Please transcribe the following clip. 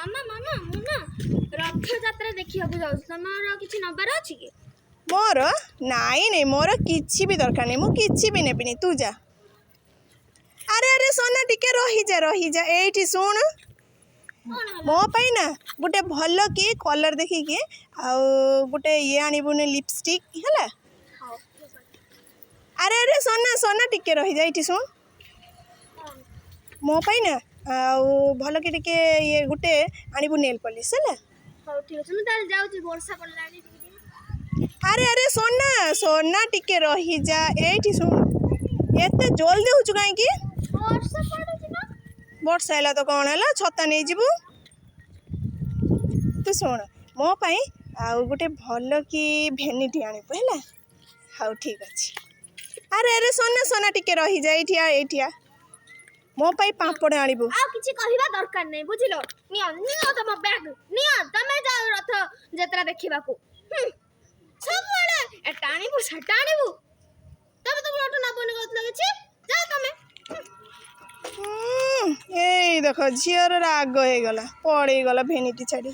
मामा मामा मु ना रथ यात्रा देखिବାକୁ ଯାଉଛି ତମର କିଛି ନବାର ଅଛି କି? मोर नाई नहीं मोर किसी भी दरकार नहीं, मु किसी भी नेबिनी, तू जा। अरे अरे सोना टिके रही जा एठी सुन मो पाई ना गोटे भल कि कलर देखिकी आउ गोटे ये आनिबुने लिपस्टिक हैला। अरे अरे सोना सोना टिके रही जा एठी सुन मो पाई ना आउ भल कि टिके ये गोटे आनिबु नेल पॉलिश हैला। हौ ठीक अछि मु ताल जाउची वर्षा पडलानी टिके। अरे अरे सोना सोना टिके रही जा एठी सुन एते जल्दी होचु काई की वर्षा पडुची ना वर्षा हैला तो कोन हैला छता नै जिबु। तू सुन मो पाई आउ गोटे भल कि भेनिटी आनिबु हैला। हाउ ठीक अछि। अरे अरे सोना सोना टिके रही जा एठिया मो पाई पापड़ आनिबु। आ किछि कहिबा दरकार नै बुझिलो। नियो नियो तम बैग नियो तमे जाओ रथ यात्रा देखिबाकू। सब वाला ए टाणीबु से टाणीबु तब तुम रथ ना बने गत लागै छी जाओ तमे। ए देखो झियर राग हे गला पड़े गला भेनिटी छाड़ी।